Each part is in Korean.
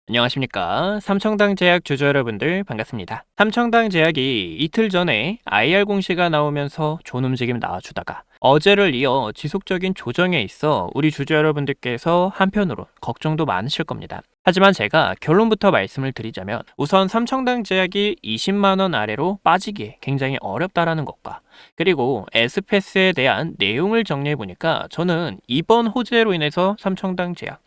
안녕하십니까. 삼청당 제약 주주 여러분들 반갑습니다. 삼청당 제약이 이틀 전에 IR 공시가 나오면서 좋은 움직임 나와주다가 어제를 이어 지속적인 조정에 있어 우리 주주 여러분들께서 한편으로 걱정도 많으실 겁니다. 하지만 제가 결론부터 말씀을 드리자면 우선 삼청당 제약이 20만 원 아래로 빠지기 굉장히 어렵다라는 것과 그리고 에스패스에 대한 내용을 정리해 보니까 저는 이번 호재로 인해서 삼청당 제약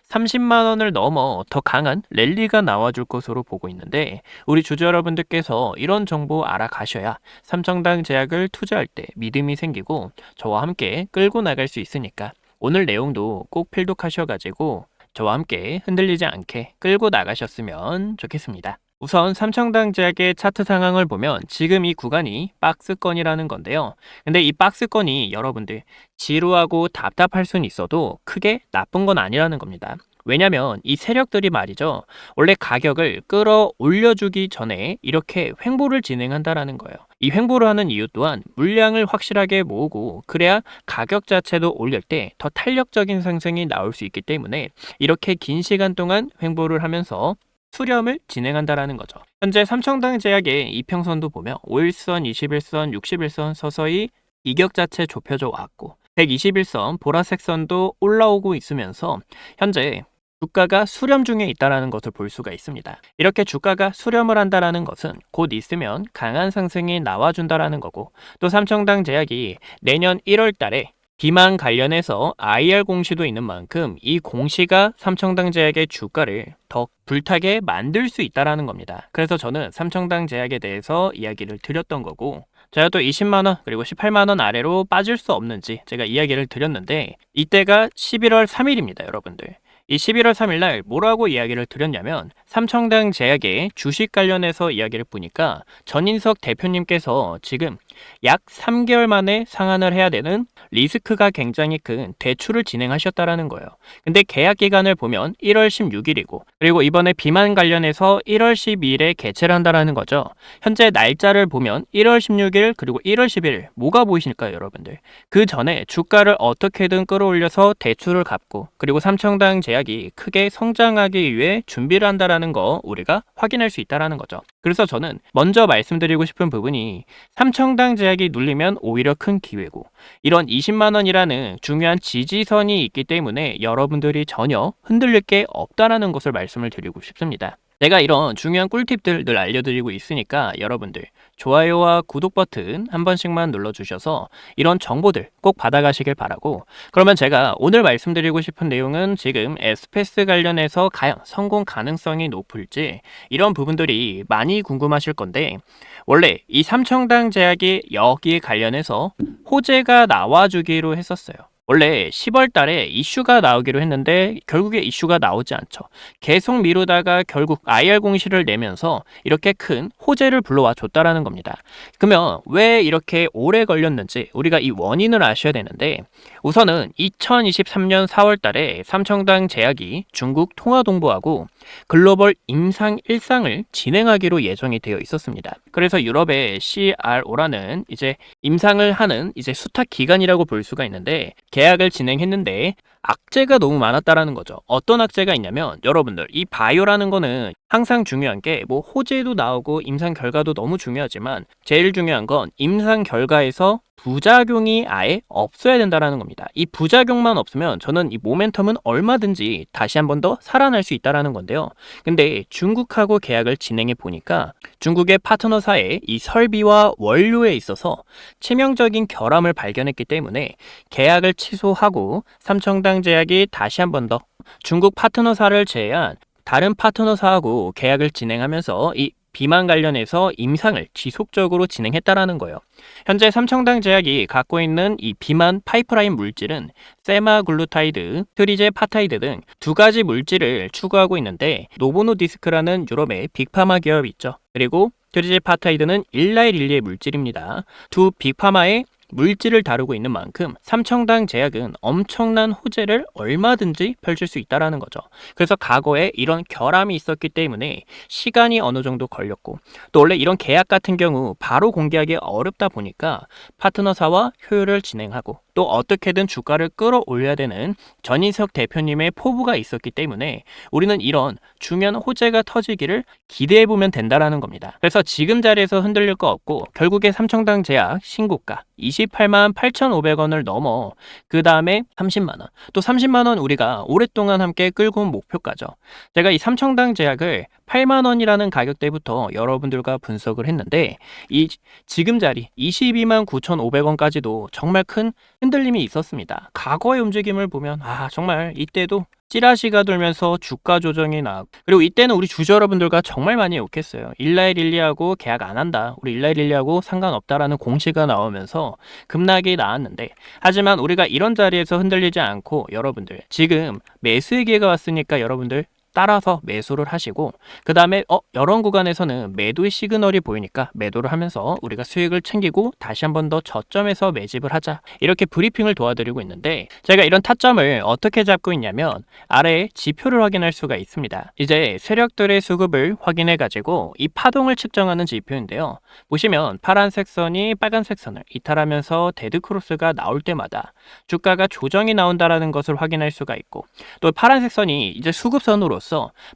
30만 원을 넘어 더 강한 랠리가 나와줄 것으로 보고 있는데 우리 주주 여러분들께서 이런 정보 알아가셔야 삼청당 제약을 투자할 때 믿음이 생기고 저와 함께 끌고 나갈 수 있으니까 오늘 내용도 꼭 필독하셔가지고 저와 함께 흔들리지 않게 끌고 나가셨으면 좋겠습니다. 우선 삼청당 제약의 차트 상황을 보면 지금 이 구간이 박스권이라는 건데요. 근데 이 박스권이 여러분들 지루하고 답답할 수는 있어도 크게 나쁜 건 아니라는 겁니다. 왜냐면 이 세력들이 말이죠. 원래 가격을 끌어올려주기 전에 이렇게 횡보를 진행한다라는 거예요. 이 횡보를 하는 이유 또한 물량을 확실하게 모으고 그래야 가격 자체도 올릴 때 더 탄력적인 상승이 나올 수 있기 때문에 이렇게 긴 시간 동안 횡보를 하면서 수렴을 진행한다라는 거죠. 현재 삼청당 제약의 이평선도 보면 5일선, 21선, 61선 서서히 이격 자체 좁혀져 왔고 121선 보라색 선도 올라오고 있으면서 현재 주가가 수렴 중에 있다는 것을 볼 수가 있습니다. 이렇게 주가가 수렴을 한다는 것은 곧 있으면 강한 상승이 나와준다는 거고 또 삼청당 제약이 내년 1월 달에 비만 관련해서 IR 공시도 있는 만큼 이 공시가 삼청당 제약의 주가를 더 불타게 만들 수 있다는 겁니다. 그래서 저는 삼청당 제약에 대해서 이야기를 드렸던 거고 제가 또 20만원 그리고 18만원 아래로 빠질 수 없는지 제가 이야기를 드렸는데 이때가 11월 3일입니다 여러분들. 이 11월 3일 날 뭐라고 이야기를 드렸냐면 삼청당 제약의 주식 관련해서 이야기를 보니까 전인석 대표님께서 지금 약 3개월 만에 상환을 해야 되는 리스크가 굉장히 큰 대출을 진행하셨다라는 거예요. 근데 계약 기간을 보면 1월 16일이고 그리고 이번에 비만 관련해서 1월 12일에 개최를 한다라는 거죠. 현재 날짜를 보면 1월 16일 그리고 1월 11일 뭐가 보이실까요 여러분들? 그 전에 주가를 어떻게든 끌어올려서 대출을 갚고 그리고 삼청당 제약이 크게 성장하기 위해 준비를 한다라는 거 우리가 확인할 수 있다라는 거죠. 그래서 저는 먼저 말씀드리고 싶은 부분이 삼청당 제약이 눌리면 오히려 큰 기회고 이런 20만 원이라는 중요한 지지선이 있기 때문에 여러분들이 전혀 흔들릴 게 없다라는 것을 말씀을 드리고 싶습니다. 내가 이런 중요한 꿀팁들 늘 알려드리고 있으니까 여러분들 좋아요와 구독 버튼 한 번씩만 눌러주셔서 이런 정보들 꼭 받아가시길 바라고 그러면 제가 오늘 말씀드리고 싶은 내용은 지금 에스패스 관련해서 과연 성공 가능성이 높을지 이런 부분들이 많이 궁금하실 건데 원래 이 삼청당 제약이 여기에 관련해서 호재가 나와주기로 했었어요. 원래 10월 달에 이슈가 나오기로 했는데 결국에 이슈가 나오지 않죠. 계속 미루다가 결국 IR 공시를 내면서 이렇게 큰 호재를 불러와 줬다라는 겁니다. 그러면 왜 이렇게 오래 걸렸는지 우리가 이 원인을 아셔야 되는데 우선은 2023년 4월 달에 삼청당 제약이 중국 통화동부하고 글로벌 임상 1상을 진행하기로 예정이 되어 있었습니다. 그래서 유럽의 CRO라는 이제 임상을 하는 이제 수탁 기관이라고 볼 수가 있는데 계약을 진행했는데 악재가 너무 많았다라는 거죠. 어떤 악재가 있냐면 여러분들 이 바이오라는 거는 항상 중요한 게 뭐 호재도 나오고 임상 결과도 너무 중요하지만 제일 중요한 건 임상 결과에서 부작용이 아예 없어야 된다라는 겁니다. 이 부작용만 없으면 저는 이 모멘텀은 얼마든지 다시 한 번 더 살아날 수 있다라는 건데요. 근데 중국하고 계약을 진행해 보니까 중국의 파트너사의 이 설비와 원료에 있어서 치명적인 결함을 발견했기 때문에 계약을 취소하고 삼청당 제약이 다시 한 번 더 중국 파트너사를 제외한 다른 파트너사하고 계약을 진행하면서 이 비만 관련해서 임상을 지속적으로 진행했다라는 거예요. 현재 삼청당 제약이 갖고 있는 이 비만 파이프라인 물질은 세마글루타이드, 트리제파타이드 등 두 가지 물질을 추구하고 있는데 노보노디스크라는 유럽의 빅파마 기업이 있죠. 그리고 트리제파타이드는 일라이릴리의 물질입니다. 두 빅파마의 물질을 다루고 있는 만큼 삼청당 제약은 엄청난 호재를 얼마든지 펼칠 수 있다는 거죠. 그래서 과거에 이런 결함이 있었기 때문에 시간이 어느 정도 걸렸고 또 원래 이런 계약 같은 경우 바로 공개하기 어렵다 보니까 파트너사와 효율을 진행하고 또 어떻게든 주가를 끌어올려야 되는 전인석 대표님의 포부가 있었기 때문에 우리는 이런 중요한 호재가 터지기를 기대해보면 된다라는 겁니다. 그래서 지금 자리에서 흔들릴 거 없고 결국에 삼청당 제약 신고가 28만 8,500원을 넘어 그 다음에 30만원, 또 30만원 우리가 오랫동안 함께 끌고 온 목표가죠. 제가 이 삼청당 제약을 8만원이라는 가격대부터 여러분들과 분석을 했는데 이 지금 자리 22만 9,500원까지도 정말 큰 흔들림이 있었습니다. 과거의 움직임을 보면 정말 이때도 찌라시가 돌면서 주가 조정이 나고, 그리고 이때는 우리 주주 여러분들과 정말 많이 욕했어요. 일라이릴리하고 계약 안 한다, 우리 일라이릴리하고 상관없다라는 공시가 나오면서 급락이 나왔는데, 하지만 우리가 이런 자리에서 흔들리지 않고 여러분들 지금 매수의 기회가 왔으니까 여러분들 따라서 매수를 하시고, 그 다음에 이런 구간에서는 매도의 시그널이 보이니까 매도를 하면서 우리가 수익을 챙기고 다시 한 번 더 저점에서 매집을 하자, 이렇게 브리핑을 도와드리고 있는데, 제가 이런 타점을 어떻게 잡고 있냐면 아래에 지표를 확인할 수가 있습니다. 이제 세력들의 수급을 확인해 가지고 이 파동을 측정하는 지표인데요, 보시면 파란색 선이 빨간색 선을 이탈하면서 데드크로스가 나올 때마다 주가가 조정이 나온다라는 것을 확인할 수가 있고, 또 파란색 선이 이제 수급선으로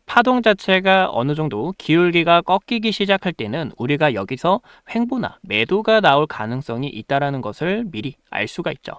파동 자체가 어느 정도 기울기가 꺾이기 시작할 때는 우리가 여기서 횡보나 매도가 나올 가능성이 있다라는 것을 미리 알 수가 있죠.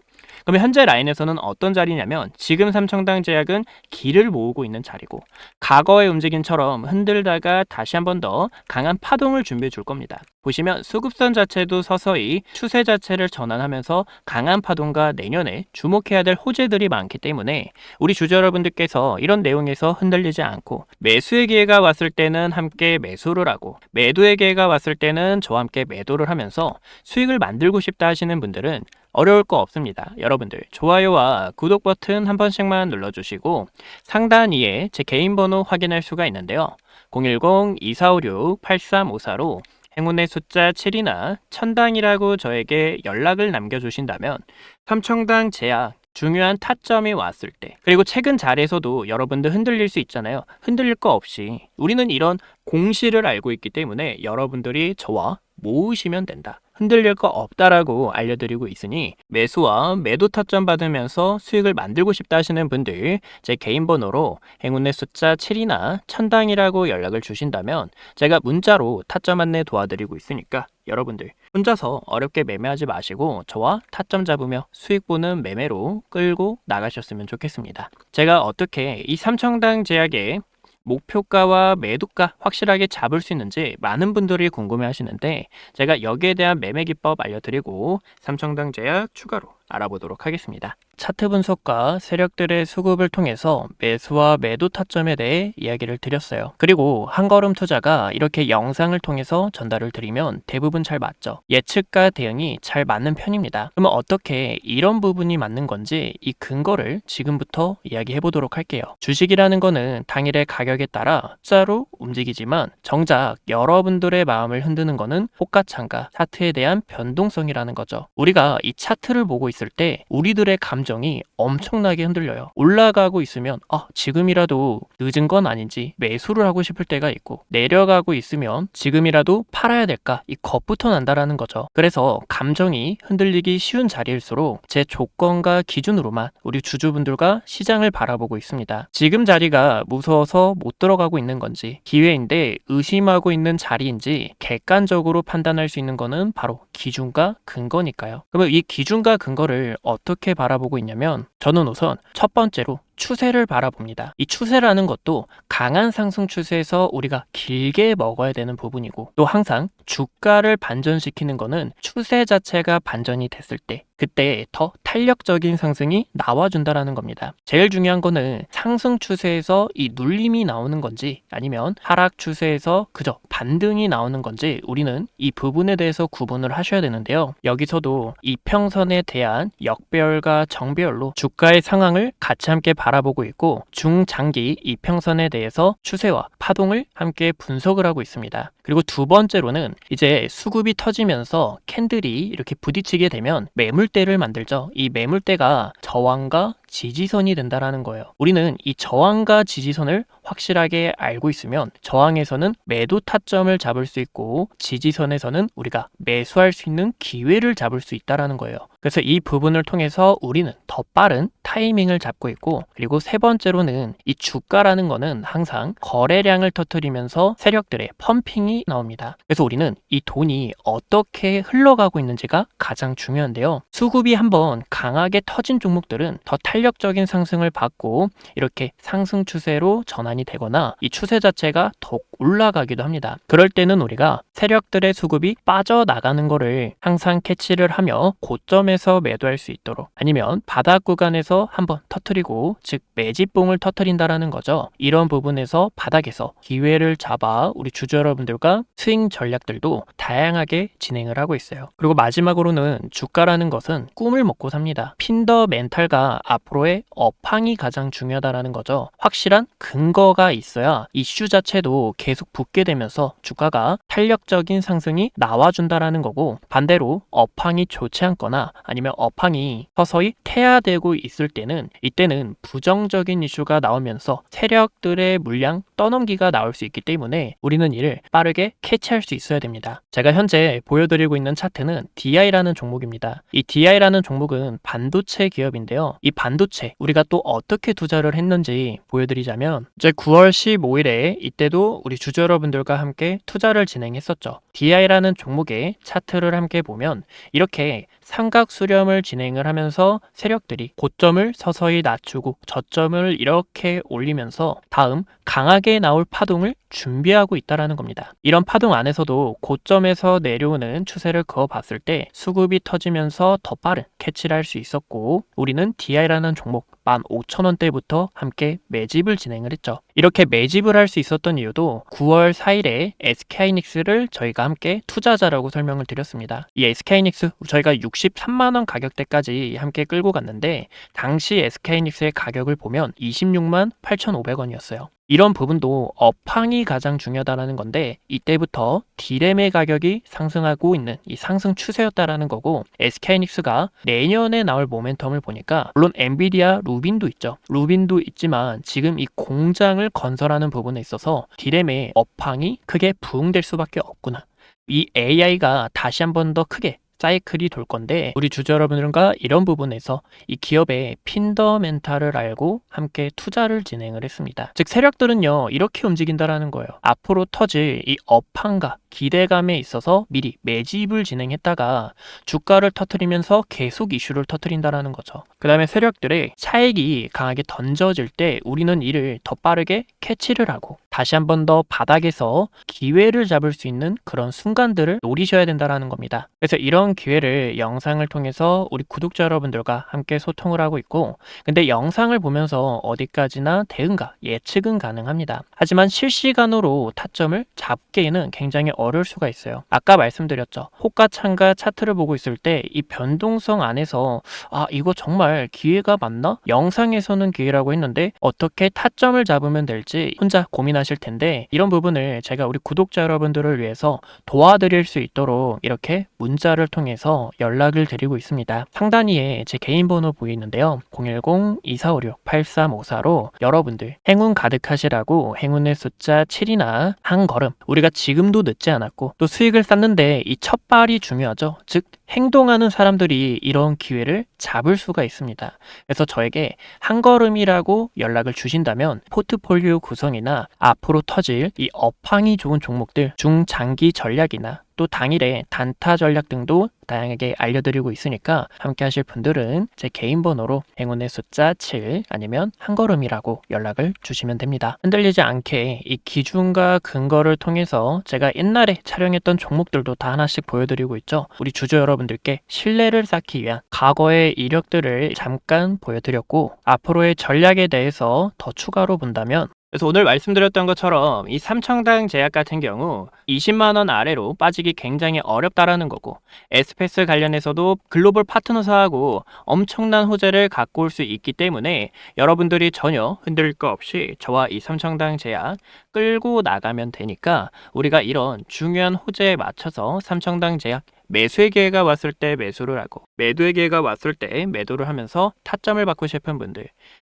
그러면 현재 라인에서는 어떤 자리냐면 지금 삼청당 제약은 길을 모으고 있는 자리고, 과거의 움직임처럼 흔들다가 다시 한 번 더 강한 파동을 준비해 줄 겁니다. 보시면 수급선 자체도 서서히 추세 자체를 전환하면서 강한 파동과 내년에 주목해야 될 호재들이 많기 때문에 우리 주주 여러분들께서 이런 내용에서 흔들리지 않고, 매수의 기회가 왔을 때는 함께 매수를 하고 매도의 기회가 왔을 때는 저와 함께 매도를 하면서 수익을 만들고 싶다 하시는 분들은 어려울 거 없습니다. 여러분들 좋아요와 구독 버튼 한 번씩만 눌러주시고 상단 2에 제 개인 번호 확인할 수가 있는데요, 010-2456-8354로 행운의 숫자 7이나 천당이라고 저에게 연락을 남겨주신다면 삼청당 제약 중요한 타점이 왔을 때, 그리고 최근 자리에서도 여러분들 흔들릴 수 있잖아요. 흔들릴 거 없이 우리는 이런 공시를 알고 있기 때문에 여러분들이 저와 모으시면 된다, 흔들릴 거 없다라고 알려드리고 있으니 매수와 매도 타점 받으면서 수익을 만들고 싶다 하시는 분들 제 개인 번호로 행운의 숫자 7이나 천당이라고 연락을 주신다면 제가 문자로 타점 안내 도와드리고 있으니까 여러분들 혼자서 어렵게 매매하지 마시고 저와 타점 잡으며 수익 보는 매매로 끌고 나가셨으면 좋겠습니다. 제가 어떻게 이 삼청당 제약의 목표가와 매도가 확실하게 잡을 수 있는지 많은 분들이 궁금해 하시는데, 제가 여기에 대한 매매 기법 알려드리고 삼청당 제약 추가로 알아보도록 하겠습니다. 차트 분석과 세력들의 수급을 통해서 매수와 매도 타점에 대해 이야기를 드렸어요. 그리고 한걸음 투자가 이렇게 영상을 통해서 전달을 드리면 대부분 잘 맞죠. 예측과 대응이 잘 맞는 편입니다. 그러면 어떻게 이런 부분이 맞는 건지 이 근거를 지금부터 이야기해 보도록 할게요. 주식이라는 거는 당일의 가격에 따라 숫자로 움직이지만 정작 여러분들의 마음을 흔드는 거는 호가창과 차트에 대한 변동성이라는 거죠. 우리가 이 차트를 보고 있을 때 우리들의 감정이 엄청나게 흔들려요. 올라가고 있으면 지금이라도 늦은 건 아닌지 매수를 하고 싶을 때가 있고, 내려가고 있으면 지금이라도 팔아야 될까 이 겁부터 난다라는 거죠. 그래서 감정이 흔들리기 쉬운 자리일수록 제 조건과 기준으로만 우리 주주분들과 시장을 바라보고 있습니다. 지금 자리가 무서워서 못 들어가고 있는 건지, 기회인데 의심하고 있는 자리인지 객관적으로 판단할 수 있는 거는 바로 기준과 근거니까요. 그러면 이 기준과 근거를 어떻게 바라보고 있냐면, 저는 우선 첫 번째로 추세를 바라봅니다. 이 추세라는 것도 강한 상승 추세에서 우리가 길게 먹어야 되는 부분이고, 또 항상 주가를 반전시키는 거는 추세 자체가 반전이 됐을 때 그때 더 탄력적인 상승이 나와준다라는 겁니다. 제일 중요한 거는 상승 추세에서 이 눌림이 나오는 건지 아니면 하락 추세에서 그저 반등이 나오는 건지 우리는 이 부분에 대해서 구분을 하셔야 되는데요. 여기서도 이평선에 대한 역배열과 정배열로 주가의 상황을 같이 함께 바라보고 있고, 중장기 이평선에 대해서 추세와 파동을 함께 분석을 하고 있습니다. 그리고 두 번째로는 이제 수급이 터지면서 캔들이 이렇게 부딪히게 되면 매물대를 만들죠. 이 매물대가 저항과 지지선이 된다라는 거예요. 우리는 이 저항과 지지선을 확실하게 알고 있으면 저항에서는 매도 타점을 잡을 수 있고 지지선에서는 우리가 매수할 수 있는 기회를 잡을 수 있다라는 거예요. 그래서 이 부분을 통해서 우리는 더 빠른 타이밍을 잡고 있고, 그리고 세 번째로는 이 주가라는 거는 항상 거래량을 터뜨리면서 세력들의 펌핑이 나옵니다. 그래서 우리는 이 돈이 어떻게 흘러가고 있는지가 가장 중요한데요. 수급이 한번 강하게 터진 종목들은 더 탄력적인 상승을 받고 이렇게 상승 추세로 전환이 되거나 이 추세 자체가 더욱 올라가기도 합니다. 그럴 때는 우리가 세력들의 수급이 빠져나가는 거를 항상 캐치를 하며 고점에서 매도할 수 있도록, 아니면 바닥 구간에서 한번 터뜨리고, 즉 매집봉을 터뜨린다라는 거죠. 이런 부분에서 바닥에서 기회를 잡아 우리 주주 여러분들과 스윙 전략들도 다양하게 진행을 하고 있어요. 그리고 마지막으로는 주가라는 것은 꿈을 먹고 삽니다. 핀더멘탈과 앞으로의 업황이 가장 중요하다라는 거죠. 확실한 근거가 있어야 이슈 자체도 계속 붙게 되면서 주가가 탄력적인 상승이 나와준다라는 거고, 반대로 업황이 좋지 않거나 아니면 업황이 서서히 퇴화되고 있을 때는, 이때는 부정적인 이슈가 나오면서 세력들의 물량 떠넘기가 나올 수 있기 때문에 우리는 이를 빠르게 캐치할 수 있어야 됩니다. 제가 현재 보여드리고 있는 차트는 DI라는 종목입니다. 이 DI라는 종목은 반도체 기업인데요. 이 반도체 우리가 또 어떻게 투자를 했는지 보여드리자면, 이제 9월 15일에 이때도 우리 주주 여러분들과 함께 투자를 진행했었죠. DI라는 종목의 차트를 함께 보면 이렇게 삼각 수렴을 진행을 하면서 세력들이 고점을 서서히 낮추고 저점을 이렇게 올리면서 다음 강하게 나올 파동을 준비하고 있다라는 겁니다. 이런 파동 안에서도 고점에서 내려오는 추세를 그어봤을 때 수급이 터지면서 더 빠른 캐치를 할 수 있었고, 우리는 DI라는 종목 15,000원대부터 함께 매집을 진행을 했죠. 이렇게 매집을 할 수 있었던 이유도 9월 4일에 SK하이닉스를 저희가 함께 투자자라고 설명을 드렸습니다. 이 SK하이닉스 저희가 63만원 가격대까지 함께 끌고 갔는데, 당시 SK하이닉스의 가격을 보면 26만 8,500원이었어요. 이런 부분도 업황이 가장 중요하다는 건데, 이때부터 D램의 가격이 상승하고 있는 이 상승 추세였다라는 거고, SK하이닉스가 내년에 나올 모멘텀을 보니까 물론 엔비디아 루빈도 있죠. 루빈도 있지만 지금 이 공장을 건설하는 부분에 있어서 D램의 업황이 크게 부응될 수밖에 없구나. 이 AI가 다시 한 번 더 크게 사이클이 돌 건데, 우리 주주 여러분들과 이런 부분에서 이 기업의 핀더멘탈을 알고 함께 투자를 진행을 했습니다. 즉 세력들은요 이렇게 움직인다라는 거예요. 앞으로 터질 이 업황과 기대감에 있어서 미리 매집을 진행했다가 주가를 터뜨리면서 계속 이슈를 터뜨린다라는 거죠. 그 다음에 세력들의 차익이 강하게 던져질 때 우리는 이를 더 빠르게 캐치를 하고 다시 한 번 더 바닥에서 기회를 잡을 수 있는 그런 순간들을 노리셔야 된다라는 겁니다. 그래서 이런 기회를 영상을 통해서 우리 구독자 여러분들과 함께 소통을 하고 있고, 근데 영상을 보면서 어디까지나 대응과 예측은 가능합니다. 하지만 실시간으로 타점을 잡기에는 굉장히 어려울 수가 있어요. 아까 말씀드렸죠. 호가 창가 차트를 보고 있을 때 이 변동성 안에서 이거 정말 기회가 맞나? 영상에서는 기회라고 했는데 어떻게 타점을 잡으면 될지 혼자 고민하실 텐데, 이런 부분을 제가 우리 구독자 여러분들을 위해서 도와드릴 수 있도록 이렇게 문자를 통해서 연락을 드리고 있습니다. 상단위에 제 개인 번호 보이는데요. 010-2456-8354로 여러분들 행운 가득하시라고 행운의 숫자 7이나 한 걸음, 우리가 지금도 늦지 않았고 또 수익을 쌓는데 이 첫 발이 중요하죠. 즉 행동하는 사람들이 이런 기회를 잡을 수가 있습니다. 그래서 저에게 한 걸음이라고 연락을 주신다면 포트폴리오 구성이나 앞으로 터질 이 업황이 좋은 종목들 중장기 전략이나 또 당일의 단타 전략 등도 다양하게 알려드리고 있으니까 함께 하실 분들은 제 개인 번호로 행운의 숫자 7 아니면 한 걸음이라고 연락을 주시면 됩니다. 흔들리지 않게 이 기준과 근거를 통해서 제가 옛날에 촬영했던 종목들도 다 하나씩 보여드리고 있죠. 우리 주주 여러분들께 신뢰를 쌓기 위한 과거의 이력들을 잠깐 보여드렸고, 앞으로의 전략에 대해서 더 추가로 본다면 그래서 오늘 말씀드렸던 것처럼 이 삼청당 제약 같은 경우 20만 원 아래로 빠지기 굉장히 어렵다라는 거고, 에스페스 관련해서도 글로벌 파트너사하고 엄청난 호재를 갖고 올 수 있기 때문에 여러분들이 전혀 흔들릴 거 없이 저와 이 삼청당 제약 끌고 나가면 되니까, 우리가 이런 중요한 호재에 맞춰서 삼청당 제약 매수의 기회가 왔을 때 매수를 하고, 매도의 기회가 왔을 때 매도를 하면서 타점을 받고 싶은 분들,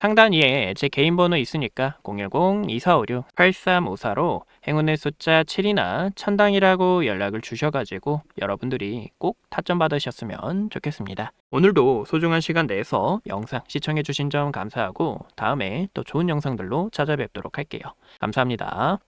상단 위에 제 개인 번호 있으니까 010-2456-8354로 행운의 숫자 7이나 천당이라고 연락을 주셔가지고 여러분들이 꼭 타점 받으셨으면 좋겠습니다. 오늘도 소중한 시간 내서 영상 시청해주신 점 감사하고, 다음에 또 좋은 영상들로 찾아뵙도록 할게요. 감사합니다.